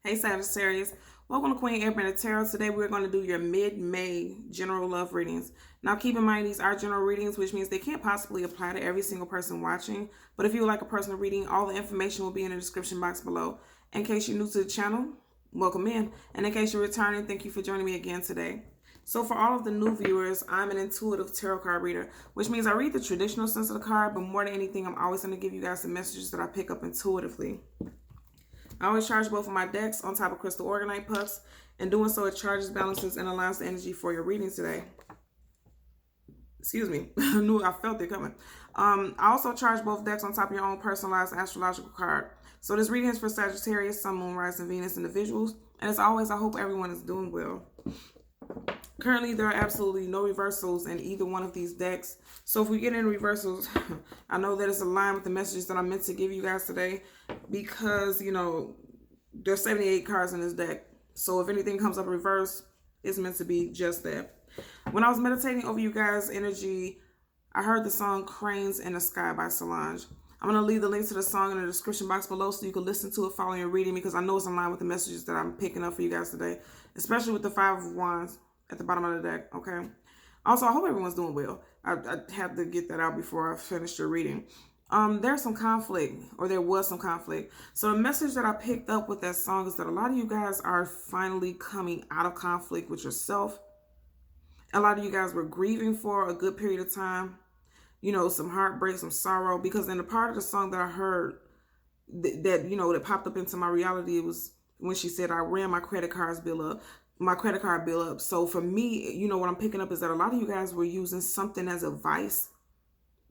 Hey Sagittarius, welcome to Queen Airbender Tarot. Today we're going to do your mid-May general love readings. Now keep in mind these are general readings, which means they can't possibly apply to every single person watching. But if you would like a personal reading, all the information will be in the description box below. In case you're new to the channel, welcome in. And in case you're returning, thank you for joining me again today. So for all of the new viewers, I'm an intuitive tarot card reader, which means I read the traditional sense of the card, but more than anything, I'm always going to give you guys the messages that I pick up intuitively. I always charge both of my decks on top of crystal organite puffs. In doing so, it charges, balances, and aligns the energy for your reading today. Excuse me. I felt it coming. I also charge both decks on top of your own personalized astrological card. So this reading is for Sagittarius, Sun, Moon, Rising, Venus individuals. And as always, I hope everyone is doing well. Currently, there are absolutely no reversals in either one of these decks. So if we get in reversals, I know that it's aligned with the messages that I'm meant to give you guys today because, there's 78 cards in this deck. So if anything comes up reverse, it's meant to be just that. When I was meditating over you guys' energy, I heard the song Cranes in the Sky by Solange. I'm going to leave the link to the song in the description box below so you can listen to it following your reading because I know it's in line with the messages that I'm picking up for you guys today, especially with the Five of Wands at the bottom of the deck, okay? Also, I hope everyone's doing well. I have to get that out before I finish your reading. There's some conflict, or there was some conflict. So the message that I picked up with that song is that a lot of you guys are finally coming out of conflict with yourself. A lot of you guys were grieving for a good period of time. Some heartbreak, some sorrow. Because in the part of the song that I heard that popped up into my reality, it was when she said, I ran my credit card bill up. So for me, what I'm picking up is that a lot of you guys were using something as a vice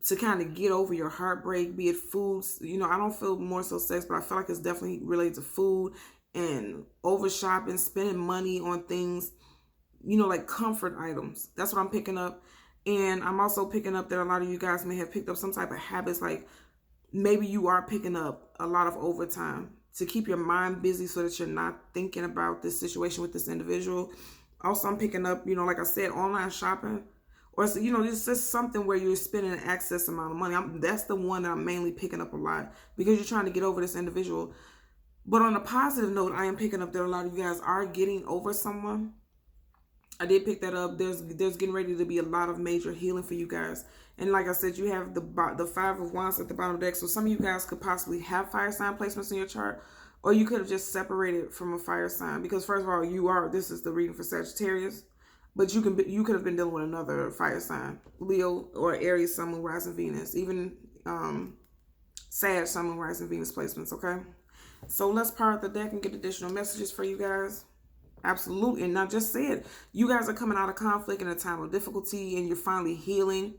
to kind of get over your heartbreak, be it foods. I don't feel more so sex, but I feel like it's definitely related to food and over shopping, spending money on things, like comfort items. That's what I'm picking up. And I'm also picking up that a lot of you guys may have picked up some type of habits, like maybe you are picking up a lot of overtime to keep your mind busy so that you're not thinking about this situation with this individual. Also, I'm picking up, like I said, online shopping. Or, it's just something where you're spending an excess amount of money. That's the one that I'm mainly picking up a lot because you're trying to get over this individual. But on a positive note, I am picking up that a lot of you guys are getting over someone. I did pick that up. There's getting ready to be a lot of major healing for you guys. And like I said, you have the Five of Wands at the bottom of the deck. So some of you guys could possibly have fire sign placements in your chart. Or you could have just separated from a fire sign. Because first of all, this is the reading for Sagittarius. But you could have been dealing with another fire sign. Leo or Aries, Sun, Moon, Rising, Venus. Even Sag, Sun, Moon, Rising, Venus placements, okay? So let's power the deck and get additional messages for you guys. Absolutely. And I just said, you guys are coming out of conflict in a time of difficulty and you're finally healing.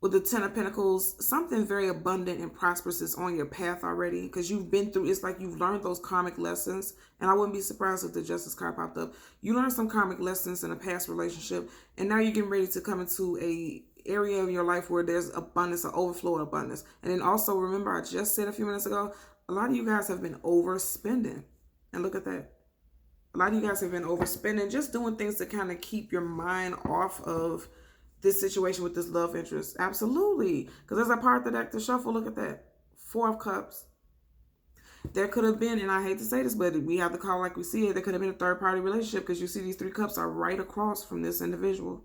With the Ten of Pentacles, something very abundant and prosperous is on your path already because you've been through, it's like you've learned those karmic lessons. And I wouldn't be surprised if the Justice card popped up. You learned some karmic lessons in a past relationship and now you're getting ready to come into a area of your life where there's abundance, an overflow of abundance. And then also remember, I just said a few minutes ago, a lot of you guys have been overspending. And look at that. A lot of you guys have been overspending, just doing things to kind of keep your mind off of this situation with this love interest. Absolutely. Because as I part the deck to shuffle, look at that. Four of Cups. There could have been, and I hate to say this, but we have to call like we see it, there could have been a third-party relationship because you see these three cups are right across from this individual.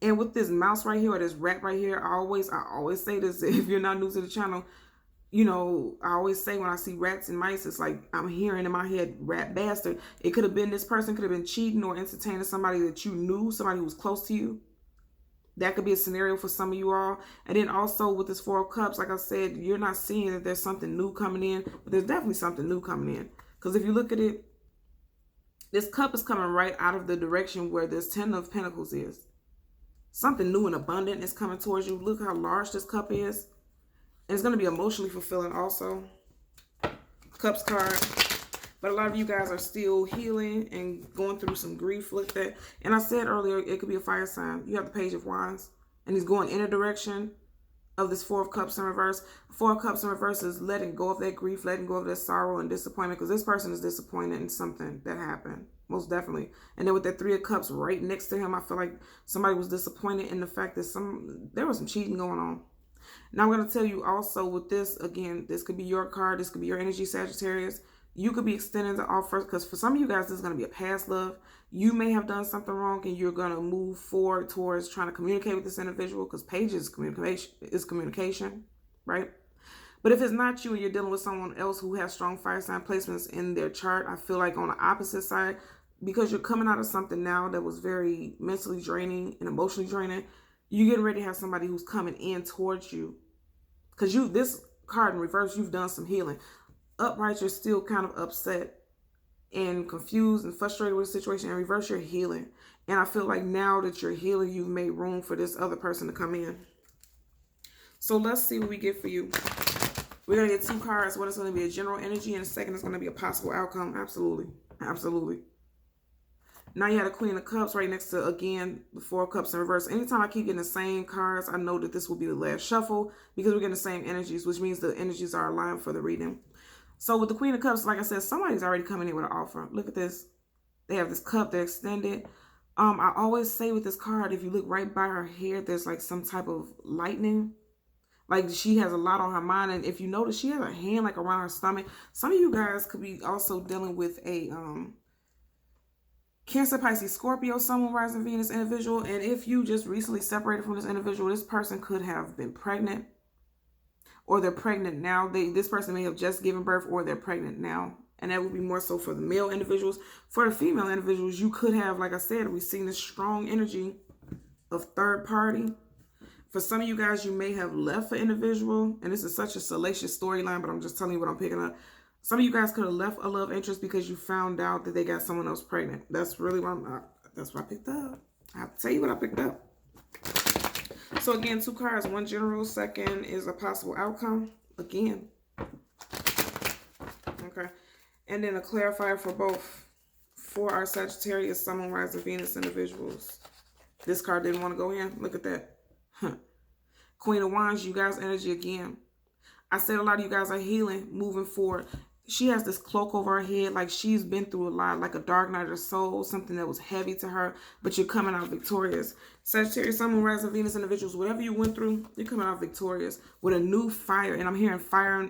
And with this mouse right here or this rat right here, I always say this if you're not new to the channel, I always say when I see rats and mice, it's like I'm hearing in my head, rat bastard. It could have been this person could have been cheating or entertaining somebody that you knew, somebody who was close to you. That could be a scenario for some of you all. And then also with this Four of Cups, like I said, you're not seeing that there's something new coming in, but there's definitely something new coming in. Because if you look at it, this cup is coming right out of the direction where this Ten of Pentacles is. Something new and abundant is coming towards you. Look how large this cup is. And it's going to be emotionally fulfilling also. Cups card. But a lot of you guys are still healing and going through some grief with that. And I said earlier, it could be a fire sign. You have the Page of Wands. And he's going in a direction of this Four of Cups in reverse. Four of Cups in reverse is letting go of that grief, letting go of that sorrow and disappointment. Because this person is disappointed in something that happened. Most definitely. And then with that Three of Cups right next to him, I feel like somebody was disappointed in the fact that there was some cheating going on. Now I'm going to tell you also with this, again, this could be your card. This could be your energy, Sagittarius. You could be extending the offer because for some of you guys, this is going to be a past love. You may have done something wrong and you're going to move forward towards trying to communicate with this individual because pages is communication, right? But if it's not you and you're dealing with someone else who has strong fire sign placements in their chart, I feel like on the opposite side, because you're coming out of something now that was very mentally draining and emotionally draining, you're getting ready to have somebody who's coming in towards you. Because this card in reverse, you've done some healing. Upright, you're still kind of upset and confused and frustrated with the situation. In reverse, you're healing. And I feel like now that you're healing, you've made room for this other person to come in. So let's see what we get for you. We're going to get 2 cards. One is going to be a general energy, and the second is going to be a possible outcome. Absolutely. Absolutely. Now you had a Queen of Cups right next to, again, the 4 of Cups in reverse. Anytime I keep getting the same cards, I know that this will be the last shuffle because we're getting the same energies, which means the energies are aligned for the reading. So with the Queen of Cups, like I said, somebody's already coming in with an offer. Look at this. They have this cup. They're extended. I always say with this card, if you look right by her hair, there's like some type of lightning. Like she has a lot on her mind. And if you notice, she has a hand like around her stomach. Some of you guys could be also dealing with a Cancer, Pisces, Scorpio, Sun, Moon, Rising, Venus individual. And if you just recently separated from this individual, this person could have been pregnant. Or they're pregnant now. This person may have just given birth, or they're pregnant now. And that would be more so for the male individuals. For the female individuals, you could have, like I said, we've seen this strong energy of third party. For some of you guys, you may have left an individual. And this is such a salacious storyline, but I'm just telling you what I'm picking up. Some of you guys could have left a love interest because you found out that they got someone else pregnant. That's really what that's what I picked up. I have to tell you what I picked up. So again, 2 cards, 1 general, second is a possible outcome. Again. Okay. And then a clarifier for both. For our Sagittarius, Sun, Moon, Rising, Venus individuals. This card didn't want to go in. Look at that. Queen of Wands, you guys' energy again. I said a lot of you guys are healing, moving forward. She has this cloak over her head, like she's been through a lot, like a dark night of the soul, something that was heavy to her, but you're coming out victorious. Sagittarius, Sun, Moon, Rising, Venus individuals, whatever you went through, you're coming out victorious with a new fire. And I'm hearing fire.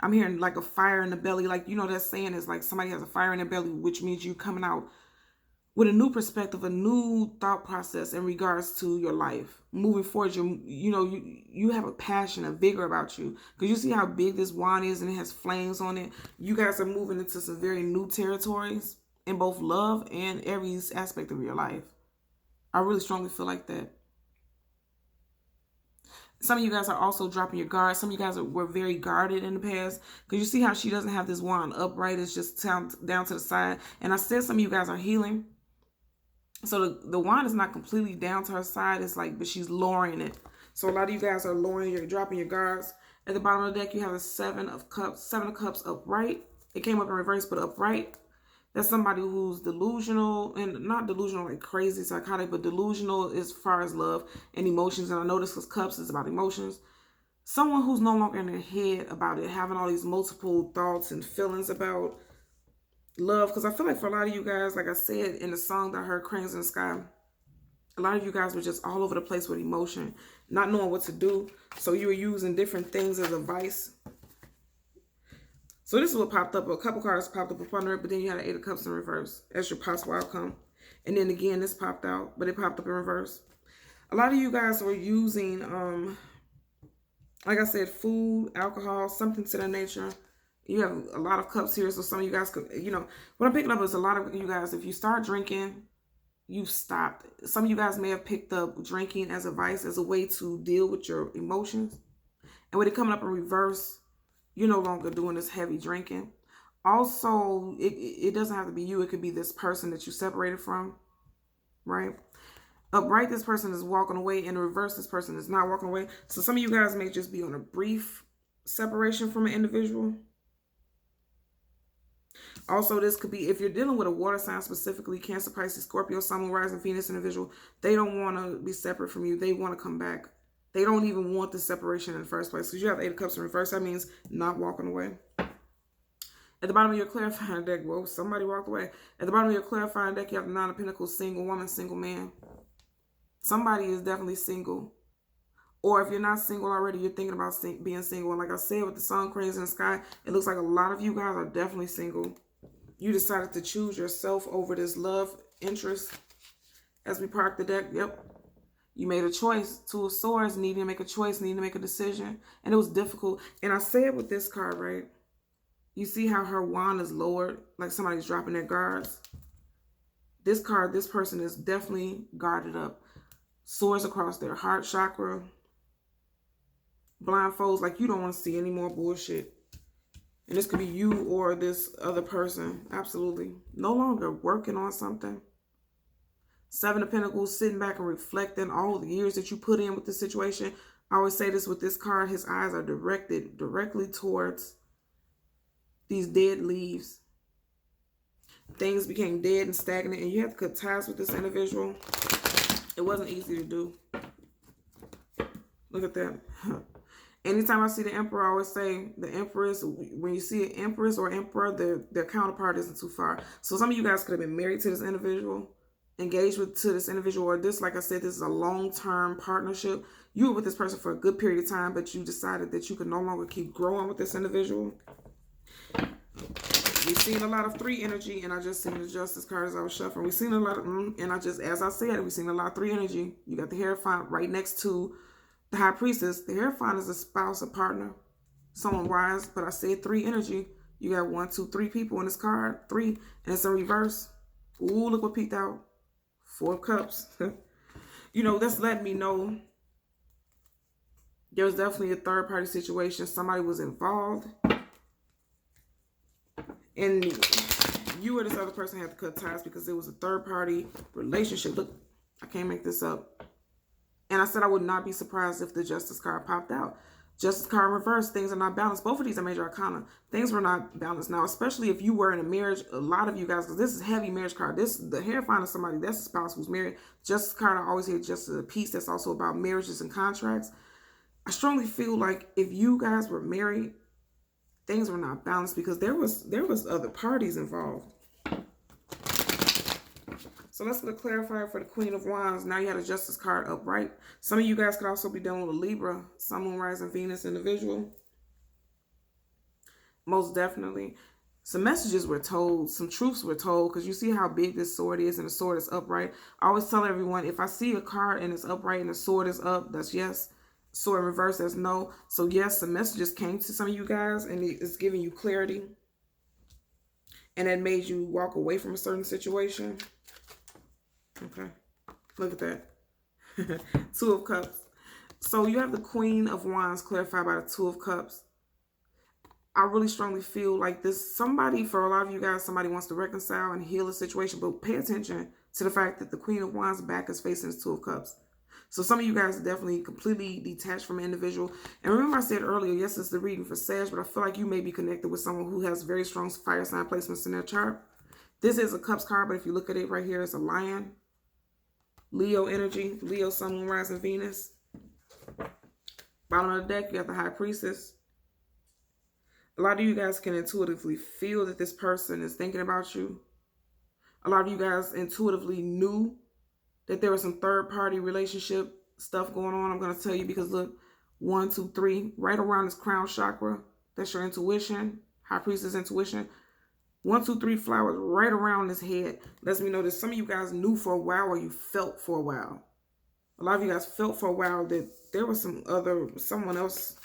I'm hearing like a fire in the belly. Like, you know, that saying is like somebody has a fire in their belly, which means you coming out with a new perspective, a new thought process in regards to your life. Moving forward, you have a passion, a vigor about you. Because you see how big this wand is and it has flames on it. You guys are moving into some very new territories in both love and every aspect of your life. I really strongly feel like that. Some of you guys are also dropping your guard. Some of you guys were very guarded in the past. Because you see how she doesn't have this wand upright. It's just down to the side. And I said some of you guys are healing. So the wand is not completely down to her side. It's like, but she's lowering it. So a lot of you guys are lowering, you're dropping your guards. At the bottom of the deck, you have a 7 of Cups. 7 of Cups upright. It came up in reverse, but upright. That's somebody who's delusional, and not delusional like crazy psychotic, but delusional as far as love and emotions. And I know this because Cups is about emotions. Someone who's no longer in their head about it, having all these multiple thoughts and feelings about love. Because I feel like for a lot of you guys, like I said in the song that I heard, Cranes in the Sky, a lot of you guys were just all over the place with emotion, not knowing what to do. So you were using different things as advice. So this is what popped up. A couple cards popped up under it, but then you had an 8 of Cups in reverse. That's your possible outcome. And then again, this popped out, but it popped up in reverse. A lot of you guys were using, like I said, food, alcohol, something to that nature. You have a lot of cups here, so some of you guys could, what I'm picking up is a lot of you guys, if you start drinking, you've stopped. Some of you guys may have picked up drinking as a vice, as a way to deal with your emotions. And with it coming up in reverse, you're no longer doing this heavy drinking. Also, it doesn't have to be you. It could be this person that you separated from, right? Upright, this person is walking away. In reverse, this person is not walking away. So some of you guys may just be on a brief separation from an individual. Also, this could be, if you're dealing with a water sign, specifically Cancer, Pisces, Scorpio, Sun, Moon, Rising, Venus individual, they don't want to be separate from you. They want to come back. They don't even want the separation in the first place. Because you have 8 of Cups in reverse. That means not walking away. At the bottom of your clarifying deck, whoa, somebody walked away. At the bottom of your clarifying deck, you have the 9 of Pentacles, single woman, single man. Somebody is definitely single. Or if you're not single already, you're thinking about being single. And like I said, with the sun, cranes in the sky, it looks like a lot of you guys are definitely single. You decided to choose yourself over this love interest. As we park the deck, yep. You made a choice. Two of Swords, needing to make a choice, needing to make a decision. And it was difficult. And I said with this card, right? You see how her wand is lowered, like somebody's dropping their guards. This card, this person is definitely guarded up. Swords across their heart chakra. Blindfolds, like you don't want to see any more bullshit. And this could be you or this other person. Absolutely. No longer working on something. Seven of Pentacles, sitting back and reflecting all the years that you put in with this situation. I always say this with this card. His eyes are directed directly towards these dead leaves. Things became dead and stagnant, and you have to cut ties with this individual. It wasn't easy to do. Look at that. Anytime I see the Emperor, I always say the Empress, when you see an Empress or Emperor, their counterpart isn't too far. So some of you guys could have been married to this individual, engaged to this individual, or this, like I said, this is a long-term partnership. You were with this person for a good period of time, but you decided that you could no longer keep growing with this individual. We've seen a lot of 3 energy, and I just seen the Justice card as I was shuffling. We've seen a lot of, and I just, as I said, we've seen a lot of 3 energy. You got the Hierophant right next to the High Priestess. The Hierophant is a spouse, a partner, someone wise, but I said 3 energy. You got 1, 2, 3 people in this card, 3, and it's in reverse. Ooh, look what peeked out. 4 of Cups. You know, that's letting me know there was definitely a third-party situation. Somebody was involved. And you or this other person had to cut ties because it was a third-party relationship. Look, I can't make this up. And I said I would not be surprised if the Justice card popped out. Justice card in reverse, things are not balanced. Both of these are major arcana. Things were not balanced. Now, especially if you were in a marriage, a lot of you guys, because this is heavy marriage card. The Hierophant is somebody, that's a spouse who's married. Justice card, I always hear Justice of Peace. That's also about marriages and contracts. I strongly feel like if you guys were married, things were not balanced because there was other parties involved. So let's get a clarifier for the Queen of Wands. Now you had a Justice card upright. Some of you guys could also be dealing with a Libra, Sun, Moon, Rising, Venus individual. Most definitely. Some messages were told, some truths were told, because you see how big this sword is, and the sword is upright. I always tell everyone, if I see a card and it's upright and the sword is up, that's yes. Sword in reverse, that's no. So yes, some messages came to some of you guys, and it's giving you clarity. And that made you walk away from a certain situation. Okay, look at that. 2 of Cups. So you have the Queen of Wands clarified by the 2 of Cups. I really strongly feel like this, somebody, for a lot of you guys, somebody wants to reconcile and heal a situation, but pay attention to the fact that the Queen of Wands back is facing the 2 of Cups. So some of you guys are definitely completely detached from an individual. And remember I said earlier, yes, it's the reading for Sag, but I feel like you may be connected with someone who has very strong fire sign placements in their chart. This is a Cups card, but if you look at it right here, it's a Lion. Leo energy, Leo, Sun, Moon, Rising, Venus. Bottom of the deck, you got the High Priestess. A lot of you guys can intuitively feel that this person is thinking about you. A lot of you guys intuitively knew that there was some third-party relationship stuff going on. I'm going to tell you because look, 1, 2, 3, right around this crown chakra. That's your intuition, High Priestess intuition. 1, 2, 3 flowers right around his head. Lets me know that some of you guys knew for a while, or you felt for a while. A lot of you guys felt for a while that there was someone else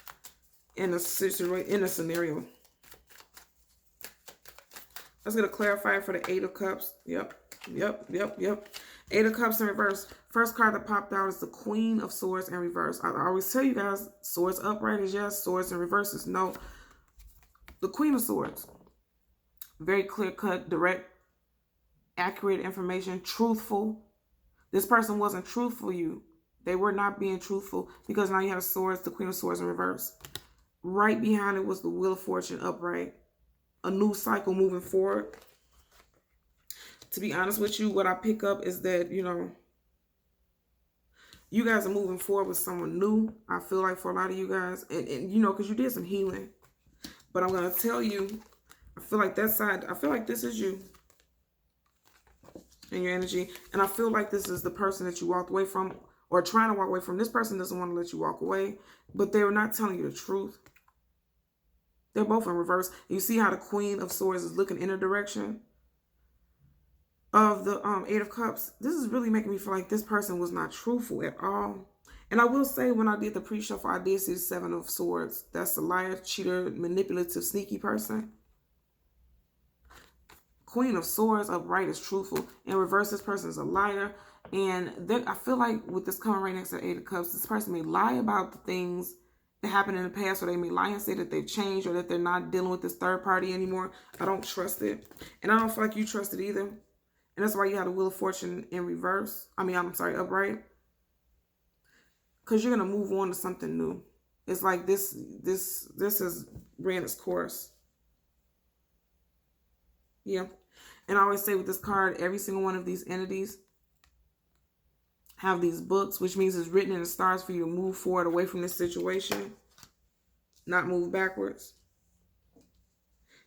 in a situation, in a scenario. Let's get a clarifier for the 8 of Cups. Yep. 8 of Cups in reverse. First card that popped out is the Queen of Swords in reverse. I always tell you guys, swords upright is yes, swords in reverse is no. The Queen of Swords. Very clear-cut, direct, accurate information, truthful. This person wasn't truthful to you. They were not being truthful because now you have swords, the Queen of Swords in reverse. Right behind it was the Wheel of Fortune upright. A new cycle moving forward. To be honest with you, what I pick up is that, you know, you guys are moving forward with someone new. I feel like for a lot of you guys, and you know, because you did some healing. But I'm going to tell you, I feel like that side, I feel like this is you and your energy. And I feel like this is the person that you walked away from, or trying to walk away from. This person doesn't want to let you walk away, but they're not telling you the truth. They're both in reverse. You see how the Queen of Swords is looking in a direction of the Eight of Cups. This is really making me feel like this person was not truthful at all. And I will say, when I did the pre-shuffle, I did see the Seven of Swords. That's a liar, cheater, manipulative, sneaky person. Queen of Swords upright is truthful. In reverse, this person is a liar. And I feel like with this coming right next to the Eight of Cups, this person may lie about the things that happened in the past, or they may lie and say that they've changed, or that they're not dealing with this third party anymore. I don't trust it. And I don't feel like you trust it either. And that's why you have the Wheel of Fortune in reverse. I'm sorry, upright. Because you're going to move on to something new. It's like this has ran its course. Yeah. And I always say with this card, every single one of these entities have these books, which means it's written in the stars for you to move forward away from this situation, not move backwards.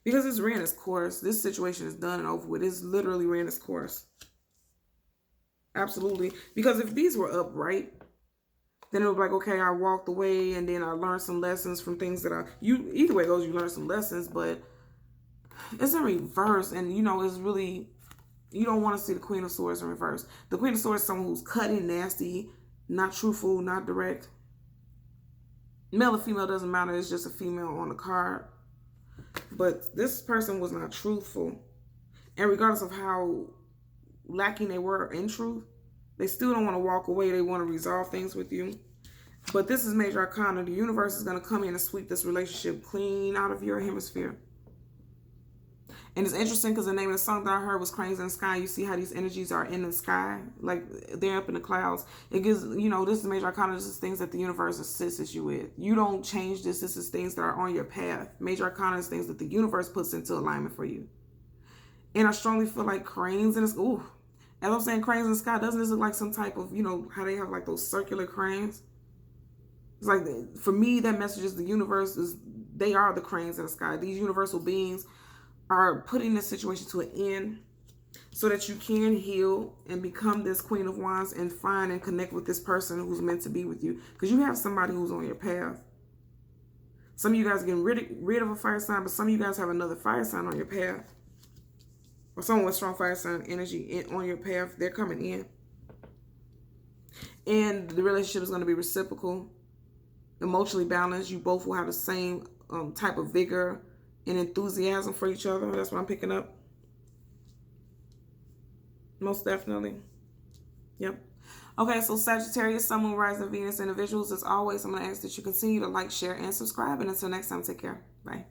Because it's ran its course. This situation is done and over with. It's literally ran its course. Absolutely. Because if these were upright, then it would be like, okay, I walked away and then I learned some lessons from things that either way it goes, you learn some lessons, but it's in reverse. And, it's really, you don't want to see the Queen of Swords in reverse. The Queen of Swords is someone who's cutting, nasty, not truthful, not direct. Male or female doesn't matter. It's just a female on the card. But this person was not truthful. And regardless of how lacking they were in truth, they still don't want to walk away. They want to resolve things with you. But this is Major Arcana. The universe is going to come in and sweep this relationship clean out of your hemisphere. And it's interesting because the name of the song that I heard was Cranes in the Sky. You see how these energies are in the sky, like they're up in the clouds. It gives, this is Major Arcana. This is things that the universe assists you with. You don't change this. This is things that are on your path. Major Arcana is things that the universe puts into alignment for you. And I strongly feel like cranes in the sky. Ooh, as I'm saying, cranes in the sky, doesn't this look like some type of, how they have like those circular cranes? It's like, for me, that message is the universe they are the cranes in the sky. These universal beings are putting this situation to an end so that you can heal and become this Queen of Wands and find and connect with this person who's meant to be with you. Because you have somebody who's on your path. Some of you guys are getting rid of a fire sign, but some of you guys have another fire sign on your path. Or someone with strong fire sign energy on your path. They're coming in. And the relationship is going to be reciprocal, emotionally balanced. You both will have the same type of vigor and enthusiasm for each other. That's what I'm picking up. Most definitely. Yep. Okay, so Sagittarius, Sun, Moon, Rising, Venus individuals, as always, I'm going to ask that you continue to like, share, and subscribe. And until next time, take care. Bye.